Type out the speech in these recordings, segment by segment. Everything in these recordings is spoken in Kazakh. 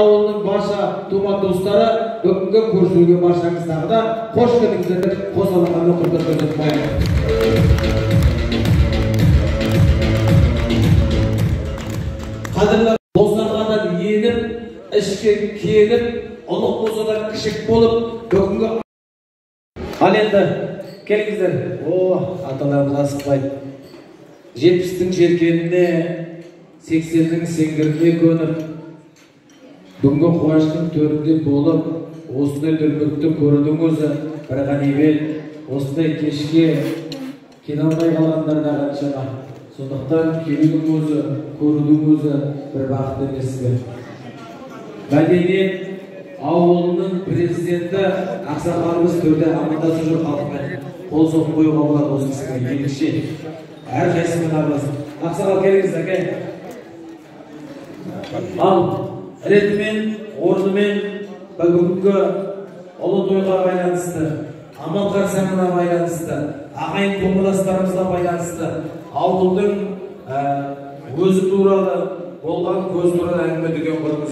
Ауылдың барша тума достары бүгінгі көрісуге баршаңыздағы да қош келдіңіздер деп қосаланған өкілдер көрсетіп қоямын. Қадірлі достардан еніп, ішке келіп, ұлық болса да кішік болып, бүгінгі ал енді келіңіздер. Аталарымыз асықпайды. 70-тің жеркеніне, 80-тің сеңгіріне көніп, бүгінгі қуаныштың төрінде болып, осындай дүрмекті көрудің өзі бір ғанибет, осындай кешке келе алмай қалғандар да қаншама. Сондықтан келудің өзі, көрудің өзі бір бақыт емес пе. Мәдениет ауылының президенті ақсақалымыз төрде амандасып жүр халықпен. Қол соғып қоюға болады осы кісіге ерекше. Әрқайсымен араласып. Ақсақал келіңіз, әке. Ал ретімен, орнымен бүгінгі ұлы тойға байланысты, амал қарсаңына байланысты, ағайын туыстарымызға байланысты, ауылдың өзі туралы болған көз туралы әңгіме дүкен құрыңыз.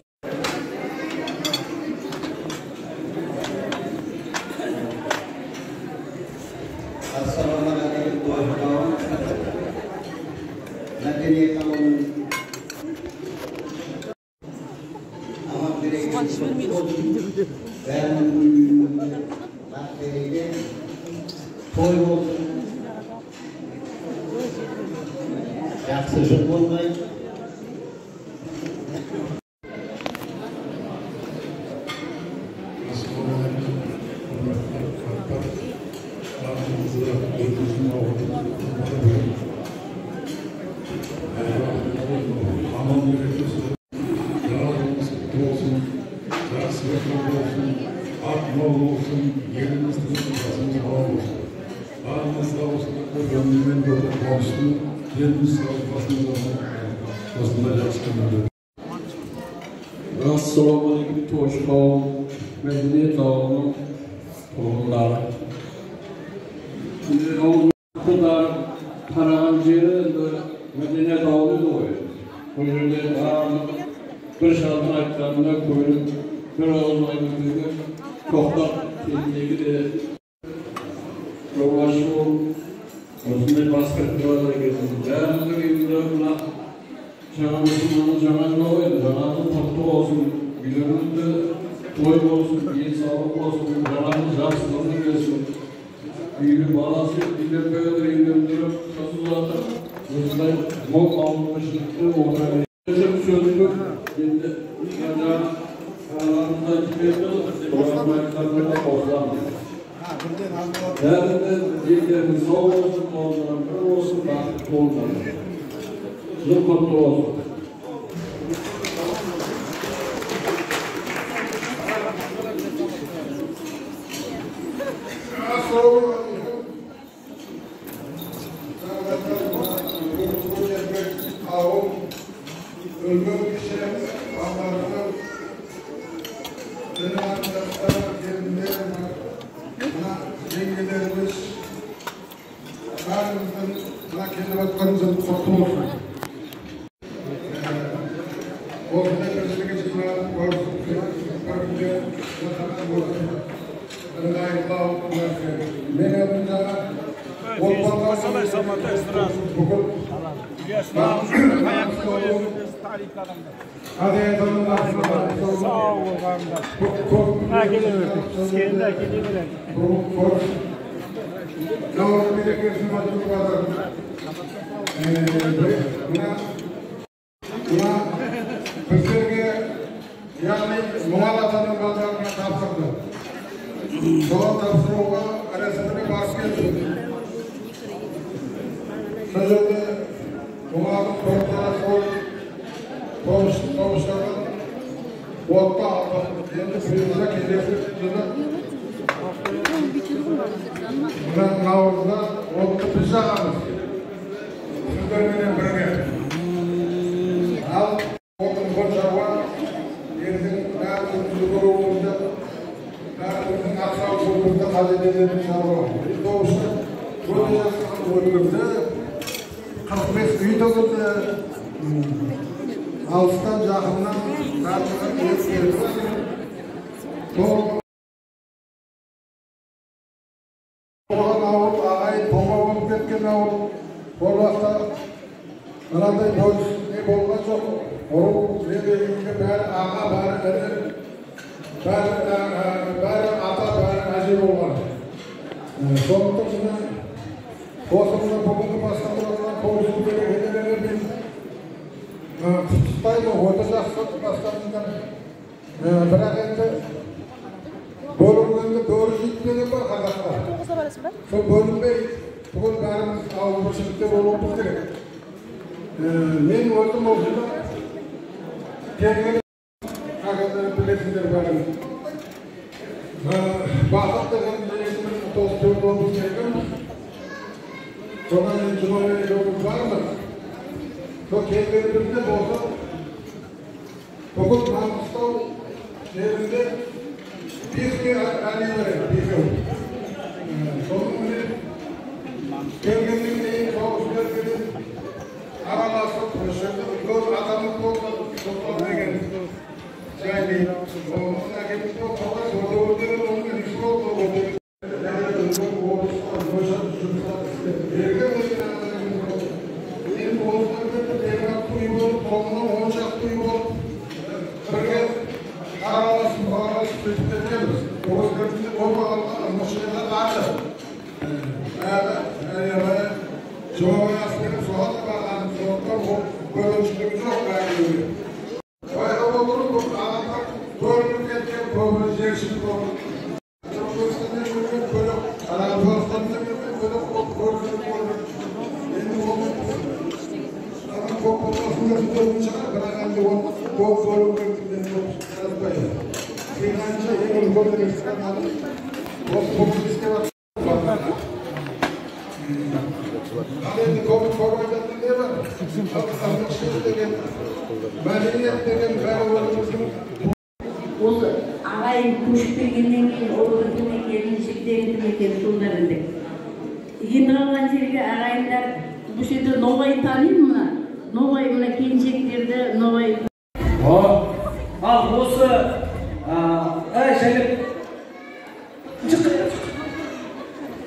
Жақсы жыл болмай. Assalamualaikum Toşkov, Medeniyet Ağı'nın kurumları. Şimdi kadar Karahancı'yı Medeniyet Ağı'nı koyuyor. Medeniyet Ağı'nın bir şartın ayaklarına koyuyor. Bir ağızlayı koyuyor. Koklar kendine gidiyor. Rovaşov, Osmanlı basketbolda gezdim. Değerli İmran'la Çağımızın cananı oydu, cananı tatlı olsun, gülümünde toy olsun, iyi sağlık olsun, cananı cansızlığı gelsin. Büyülü balası, bilir böyle indirip, sazıladı. Bizden mok almışlıklı ortaya. Bizim sözlük, şimdi yanacağı aralarında çıkıyordu, bırakmayaklarına toplandı. Değerli dillerimiz sağ olsun, onlara olsun, bakıp olmalı. Çok mutlu oldum. Alıştan yakından tartışan Oğlan ağır, ağayı toma olup ketken ağır. Olmazsa ananday boş ne bolma çok. Oğul ne deyince bari ağa bari eder. Bari ata bari acil olmalı. Sonunda buna Osmanlı bugünkü başkanlarından konuşup gerekçeleri bir tutayla ortacaksın başkanından bırak etti. Bölümlerinde doğru gitmedi var Kazaklar. Şu bölümde bugün benim Avrupa'da olmamız gerek. Ben oldum olsun da kendimi Kazakların bilesinler benim. Bahsettiğim bilesinler dostluğum olmamız gerekiyor. Sonra Cumhuriyet yolumuz var mı? Çok kendilerimizde olsa bugün Mangustau şehrinde bir anne var, bir yol. Sonunda kendilerinin çalışmalarının aralasını konuşuyordu. Yol adamın toplamaya geldi. Yani onunla gelip toplamaya sorduğunda onun ilişki olduğu Ağayın koşup gelgenden keyin oğlum demek gelineceklerini demek so'zlarında. Yemiragan yerga ağaylar bu şeyde Nova'yı tanıyın mı? Nova'yı mına keyincheklarda Nova'yı. Al осы şöyle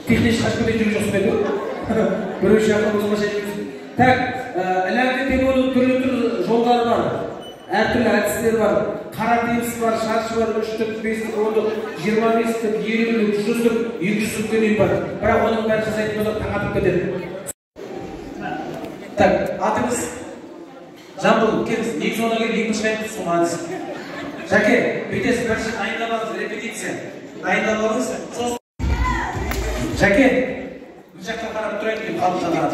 технический aşkıyla жүріп жүрсмеді. Біреу шақырып өзімізше жүрміз. Так, іләмде темірдің түрлі жолдары бар. Әртүрлі әдістер бар. Қара тегіс бар, шаршы бар, 3-тік, 5-тік, 10-тік, 25-тік, 50-тік, 100-тік, 200-тік дейін бар. Бірақ оның бәрі жасайтын болсақ таң атып кетеді. Так, атыңыз Жамбыл, келіңіз. Екі соңына келіп екінші қайын тұсқымаңыз. Жәке, бүйтесіз бірінші дайындалыңыз, репетиция. Дайындалыңыз, сосын. Жәке, бұл жаққа қарап тұрайын деп қалыпқа қарап.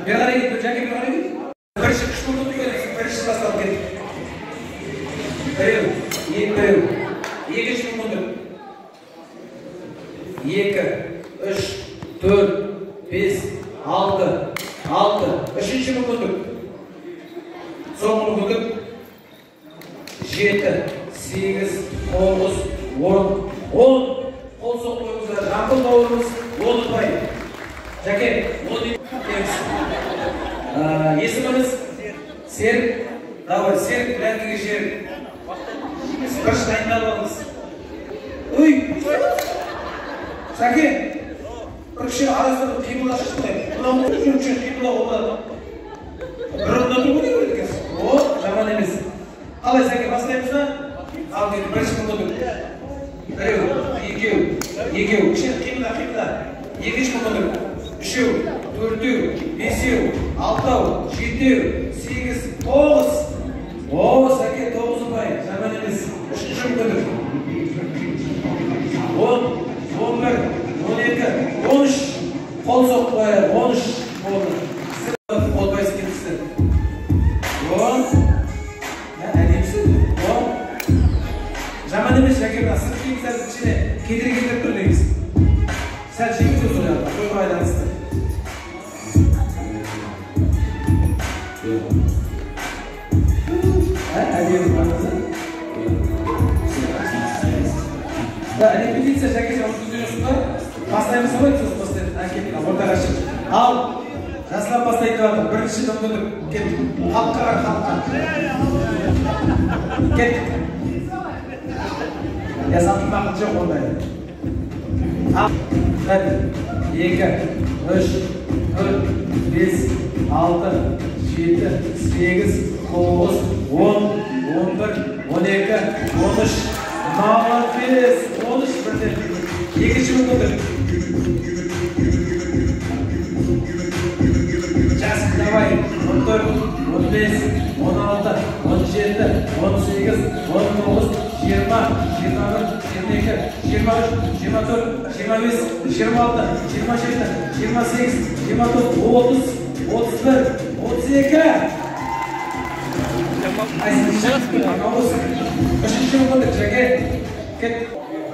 Бері қарай кет, Жәке бері қарай кет. Бірінші күш болуды келіңіз, бірінші бастап кет. Біреу, біреу. Екінші мүмкіндік. 2, 3, 4, 5, 6. Үшінші мүмкіндік. Соңғы мүмкіндік. 7, 8, 9, 10. Қол соқ қойыңыздар. Жамбыл бауырымыз Лодынбай. Жәке, Лодынбай. Есіміміз Серік. Давай, Серік біләндігі жер. Бірінші дайындап алыңыз. Өй! Жәке, бірінші арасында қимылда шықпай. Бұдан үшін қимылда болады. Бір орында тұру не көреді екенсіз? О, жаман емес. Қалай Жәке, бастаймыз ба? Ал деді, бірінші мүмкіндік. Біреу, екеу, кішкене қимылда. Екінші мүмкіндік. 3, 4, 5, 6, 7, 8, 9. О, Жәке, 9-бай, жаман емес. Үшінші мүмкіндік. 10, 11, 12, 13. Қол соқпай, 13 болды. Қолбайсы кетісті. 10. Әдемсіз. 10. Жаман емес, Жәке, сіз кейін сәл ішіне кедергі тұрлеңіз. Сәл жеңіз өз ойлады, қойға байланысты. Әдеміз бағызы. Репетиция Жәке, сен ұмытып жүрсіңдер. Бастаймыз ғой, сөз бастайды. Әкелін, ортаға шық. Ал, жасылап бастайды жатыр. Бірінші мүмкіндік. Кет. Халыққа қар, халыққа. Кет. Ясатын бақыт жоқ ондай. 1, 2, 3, 4, 5, 6, 7, 8, 9, 10, 11, 12, 13. Молодец! 13 бірден. Екінші мүмкіндік. Жасық, давай. 14, 15, 16, 17, 18, 19, 20, 21, 22, 23, 24, 25, 26, 27, 28, 29, 30, 31, 32. Үшінші мүмкіндік жәке.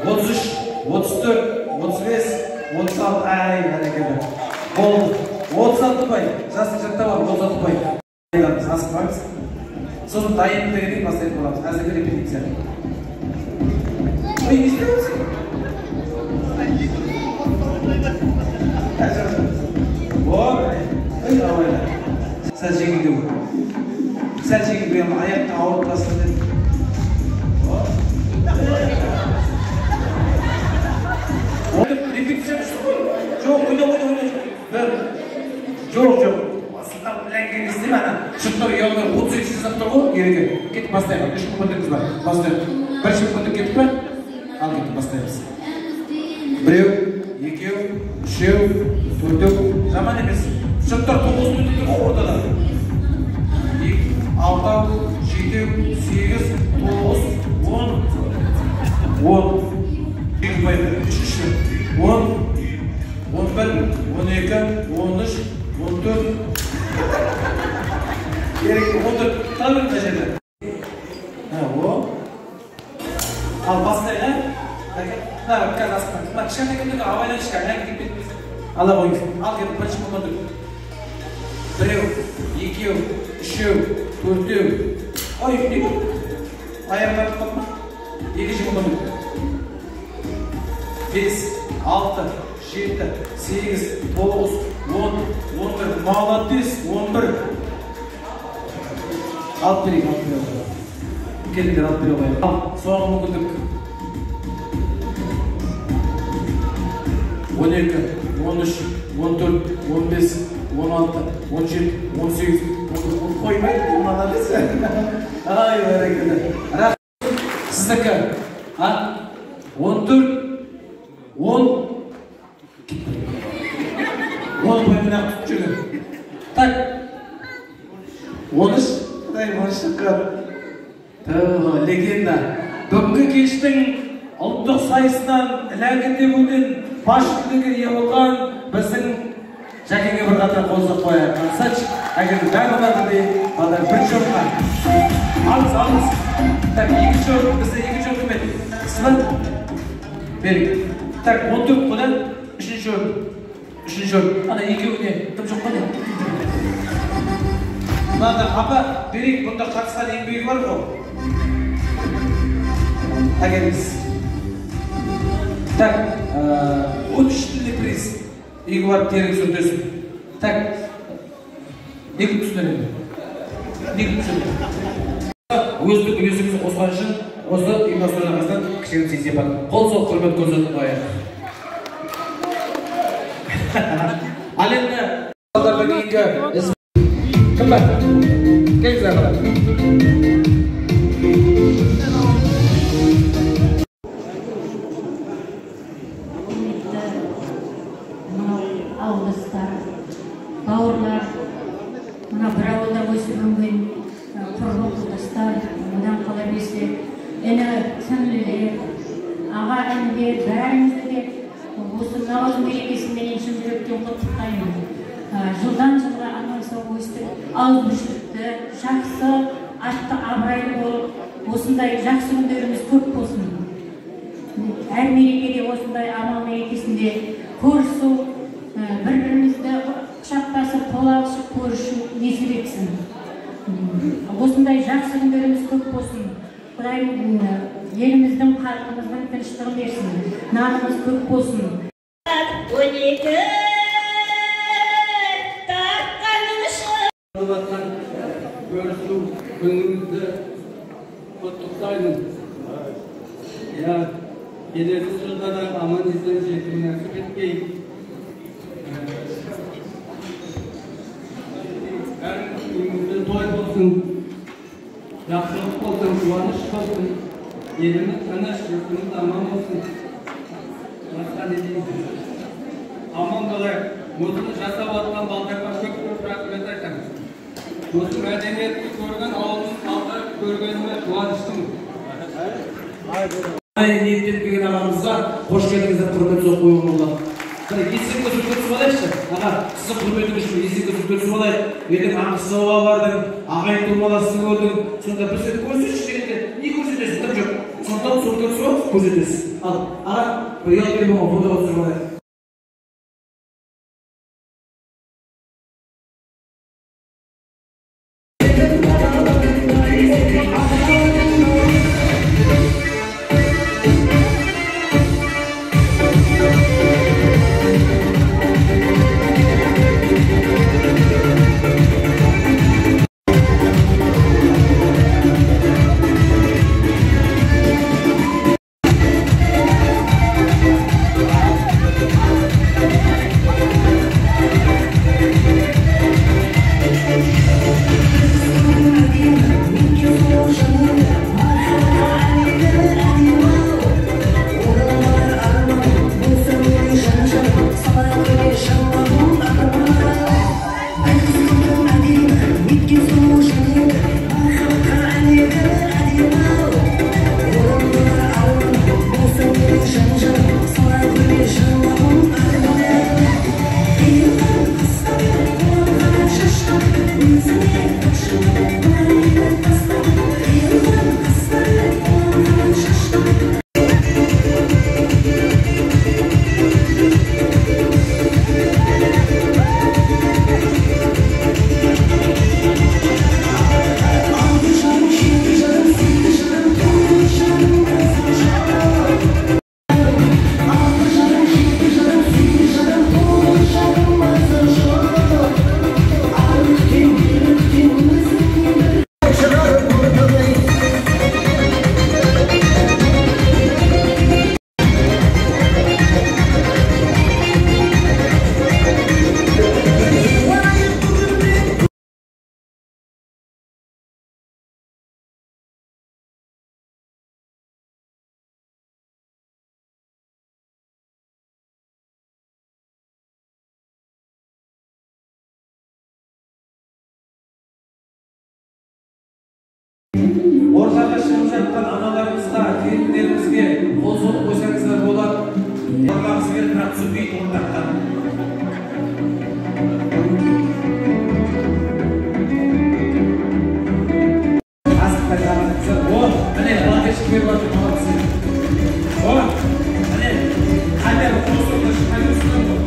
33, 34, 35, 36. Ай, әрекеті. Болды. 36 пай. Жасын жаттап алып 36 пай. Асықпаңыз. Сосын дайын дегенде бастайтын боламыз. Әзірге репетиция. Ой, не істеуіңіз? Ой, давай. Сәл жеңілдеу. Сәл жеңілдеу. Аяқты ауырып басын деді. Репетиция жоқ, ойна. Жоқ. Асылтап білән келгенде ана шықтыр ұялдар 32 жасап тұр ғой, ереке. Кетіп бастайық. 3 мүмкіндігіміз бар. Бастайық. Бірінші мүмкіндік кетіп пе? Ал кетіп бастаймыз. 1, 2, 3, 4. Жаман емес. Шықтыр 9 мүмкіндік ғой ортада. 6, 7, 8, 9, 10. 10. Екі байды. 3, 10, 11, 12, 13, 14. Ерек, 14. Тағы бір жерде. Ал бастайық, қазір асықпаңыз. Кішкентай күндегі абайлан кішкентай кетпейді. Ала қойыңыз. Ал кетіп бірінші мүмкіндік. 1, 2, 3, 4. Ой, не бұл? Аяқтарып қалды ма? Екінші мүмкіндік. 5, 6, 7, 8, 9, 10, 11. Молодец, 11. Алып берейік. Келіңдер алып бере қойып. Ал, соңғы мүмкіндік. 12, 13, 14, 15, 16, 17, 18, 19. Қоймайды, молодец. Ай, бәрекелді. Сіздікі. 14, 10. 10 боймына құтып жүрген. Так. 13. Құдай, 13 шыққан. Легенда. Бүгінгі кештің ұлттық сайысынан ләңгінде бүгін баш жүлдеге ие болған біздің Жәкеңе бір қатар қол қояйық. Сач, әгер бәрі дейін, бадар бірінші орынға. Алыңыз. Так, екінші орын, бізде екінші орын кім еді? Қысылан? Берік. Так, 14 қодан, үшінші орын. Ана екеуіне, тым жоқ қодан. Мынада, апа, Берік, бұнда қатысқан еңбегі бар ғой? Әгеріңіз. Так, 13 тілді приз. Егі барып теріңіз өтесін. Так, неге түсінерім? Өздік үлесіңізді қосқан үшін осы ұйымдастырушыларыңыздан кішігірім сый-сияпат. Қол соқ құрмет көрсетіп қояйық. Ал енді салдардан кейінгі кім бар? Келіңіз ағалар. Ауылдастар, бауырлар, мына бір ауылда өсіп-өнген құрбы құрдастар, одан қала берсе, іні сіңлілер, аға інілер, бәріңізді де осы наурыз мерекесімен шын жүректен құттықтаймын. Жылдан жылға аман сау өстіп, ауызбіршілікті, жақсы, атты абырайлы болып, осындай жақсы күндеріміз көп болсын. Әр мерекеде осындай амал мерекесінде көрісу, бір-бірімізді құшақтасып, қол алысып көрішу несіп етсін. Осындай жақсы күндеріміз көп болсын. Құдайым еліміздің, халқымыздың тыныштығын берсін. Нанымыз көп болсын. 12 таққанышы. Көрісу күніңізді құттықтаймын. Gelesi yılda da aman izleyicilerine nasip etmeyin. Her günümüzde toy olsun, yaxşılık olsun, kuvaniş olsun, yerimiz tanış, yurtumuz aman olsun. Başka ne diyeyim? Aman dolayı, muzunu jasap attan baldırma çok rahmet aytamiz. Muzu medeniyetli ko'rgan, avlimiz qoldirib ko'rganime quvonishdim. Niyet etmеген ағамызға қош келдіңіздер, құрмет соқ қойылым болады. Есіңді сүртіп алайықшы. Аға, сізді құрметіңіз үшін есіңді сүртіп алайық. Ертең Ақсауға бардың, ағайын тұлмаласын көрдің. Сонда бір сөз көрсетші дегенде, не көрсетесің? Тым жоқ. Сондықтан сүртіп көрсетесің. Ал, аға, бір ұят беріп оған фотоға түсіріп алайық. Ортада шығып жатқан аналарымызға, келіндерімізге қол соғып қойсаңыздар болады. Ормағыз келіп бірақ түсінбейді ортақтан. Асықпай қараңыздар. Міне платежка беріп жатыр маған. Міне қандай бір қосылды шыққан өсіген ғой.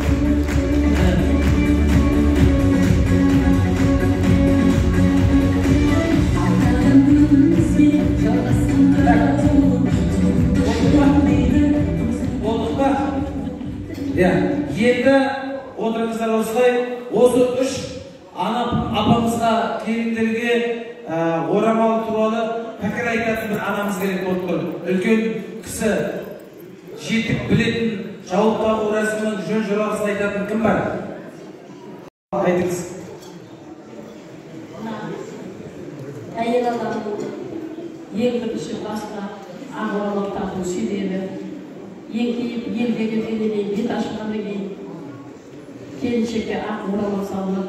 Енді отырыңыздар осылай, осы үш апамызға, келіндерге орамал туралы пікір айтатын бір анамыз керек болып тұр. Үлкен кісі, жетік білетін, жауып тағу рәсімінің жөн жоралғысын айтатын кім бар? Айтыңыз. Әйел адамның ең бірінші басқа ағуалық тағу себебі еңкейіп елге келгеннен кейін бет ашқаннан кейін келіншекке ақ орамал салынып,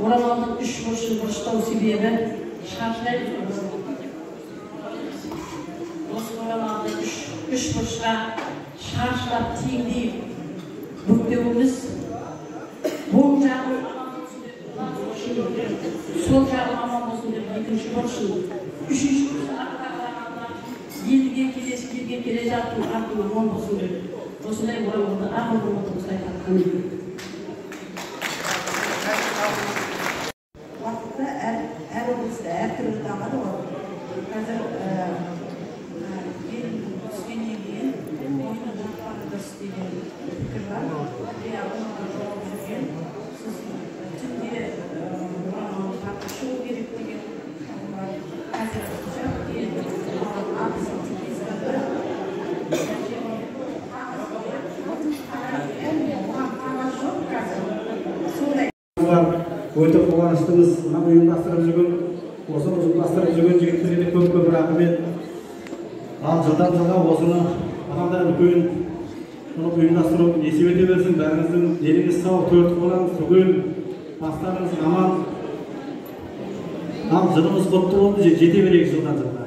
орамалдың үш бұрышын бұрыштау себебі шаршылайды. Осы орамалды үш бұрышқа шаршылап теңдей бүктеуіміз оң жағын аман болсын деп, сол жағын аман болсын деп, екінші бұрышын, үшінші бұрышын елге келе жатқан артына оң болсын деп, осындай орамалды ақ орамалды осылай тартқан едім. Уақытта әр облыста әртүрлі дамады ғой. Қазір келін түскеннен кейін ойынды парадос деген пікір бар. Оны жауап жүрген, сіз түнде орамалды тартып шығу керек деген қазір Өте қуаныштымыз. Мына ұйымдастырып жүрген, осы ұйымдастырып жүрген жігіттерге көп рахмет. Ал жылдан жылға осыны адамдар үлкен ұйымдастыру есеп ете берсін. Бәріңіздің деніңіз сау, төрт қолаңыз түгел, бастарыңыз аман. Ал жылымыз құтты болды, жете берейік жылдан жылға.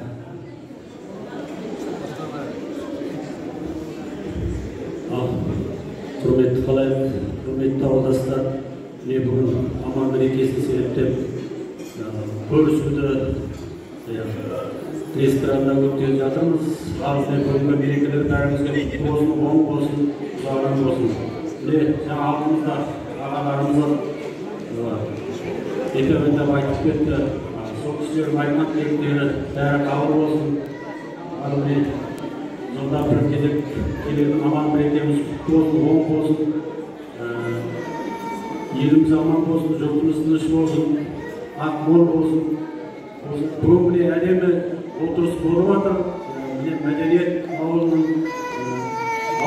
Құрметті қалайық, құрметті ауылдастар, мен бүгін аман мерекесін селептеп көрісуді ресторанында өткізіп жатырмыз. Арысымен бүгінгі мерекелер бәрімізге құтты болсын, оң болсын, ұзағынан болсын. Міне жаңа алдымызда ағаларымыз екеуінде айтып кетті. Сол кісілердің айтқан тілектері бәрі қабыл болсын. Жылда бір келетін аман мерекеміз құтты болсын, оң болсын. Еліміз аман болсын, жұртымыз тыныш болсын, ақ мол болсын. Бүгін міне әдемі отырыс болып жатыр. Мәдениет ауылының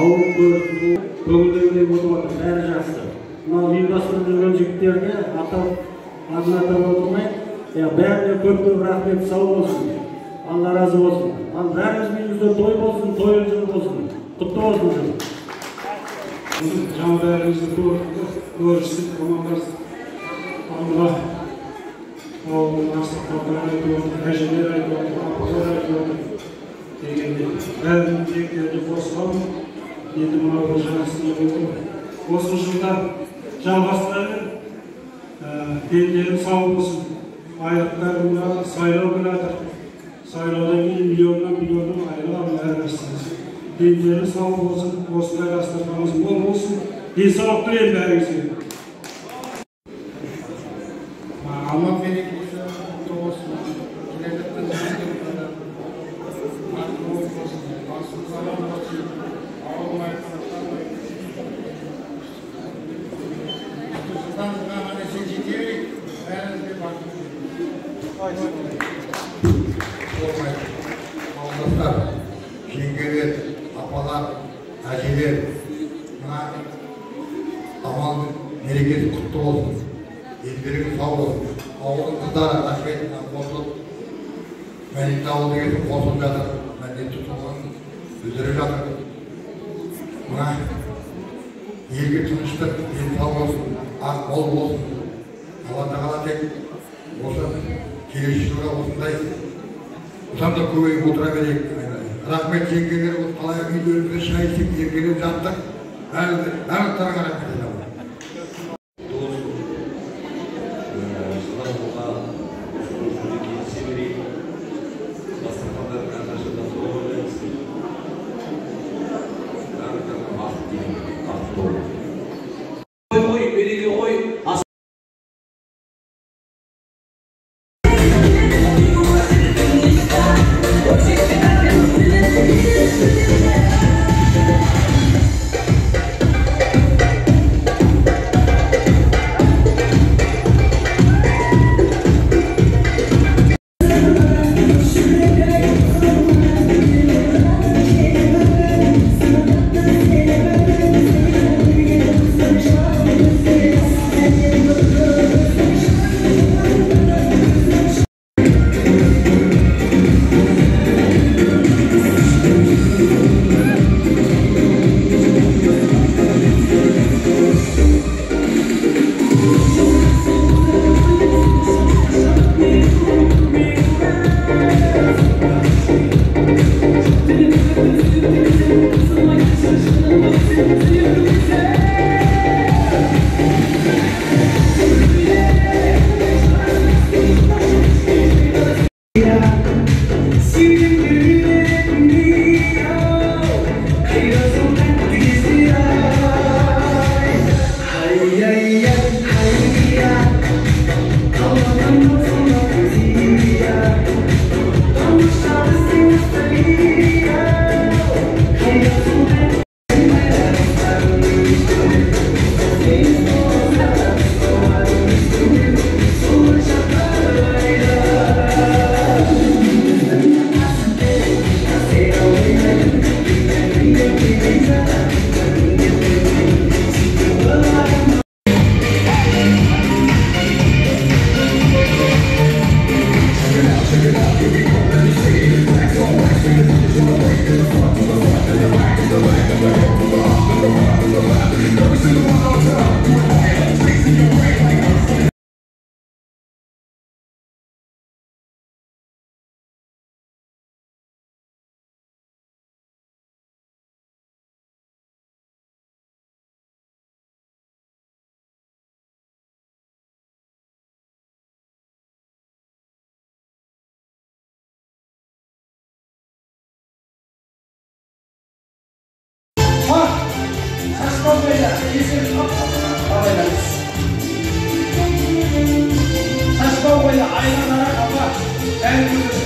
ауыл көрісі көңілдеріне болып жатыр, бәрі жақсы. Мынау ұйымдастырып жүрген жігіттеріне атын атап отырмай, бәріне көп рахмет, сау болсын. Алла разы болсын. Бәріміздің үйімізде той болсын, тойын жыл болсын. Құтты болсын жыл. Жаңа бәрімізді көрістік, командасы. Алла ауылын астықпақтар айтып отыр, әжелер айтып отыр, апалар айтып отыр. Дегенде бәрінің тілектерді қосылам. Енді мынау бір жаңасында болды. Осы жылдар жалғастырайын. Пендерің сау болсын. Аяқтарында сайлау келатыр. Сайлаудан кейін миллионнан айырылам әрбірсіңіз. Пендерің сау болсын, осындай дастарханымыз мол болсын. Денсаулық тілеймін бәріңізге. Аман мерекесі құтты болсын. Келе жатқан жігіттерді басымыз аман болсын. Ауылым айтқанаттан жылдан жылға ғана сен жетерек, бәріңізге бақыт. Ауылдастар, жеңгелер, апалар, әжелер, аман мерекесі құтты болсын. Елдеріңіз сау болсын. Ауылдың қыздары рахметіне қосылып, мәдениет ауылы деген қосылып жатыр. Мәдениет тұтылған өздері жатыр. Мына елге тыныштық, ел сау болсын, ақ мол болсын. Алла тағала тек осы келесі жылға осындай ұзақ та көбейіп отыра берейік. Рахмет жеңгелер, қалай үйлерімізде шай ішіп еркелеп жаттық. Барлықтарыңа рахмет айтамын. oyna. Yeşil alaylarız. Saçma oyna. Aynalara kafa. Ben görürüz.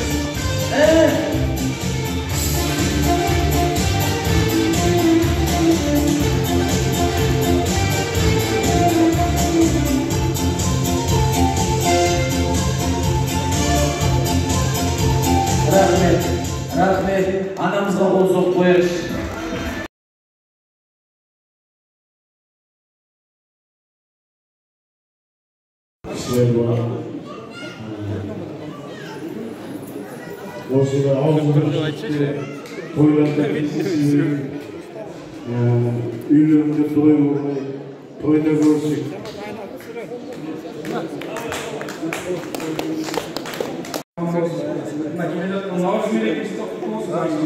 Rahmet. Rahmet. Anamızga kol sokup koyarız. İşler var. Osada ağzında toylarda üylerinde toy olmayı, toyda görsek.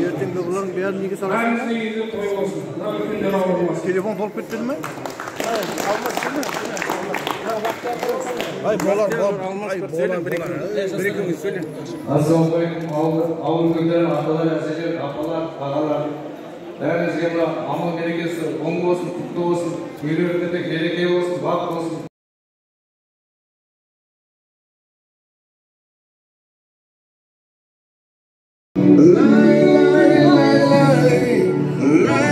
Ертеңгі бұлардың бәрін неге саласың? Телефон толып кетпеді ме? Ay bolar. Assalamualaikum awul günler atalar yasacar apalar ağalar. Bärinizge mına amal berekesi oң bolsun, kutlu bolsun, öýlerinde bereke bolsun, bak bolsun. La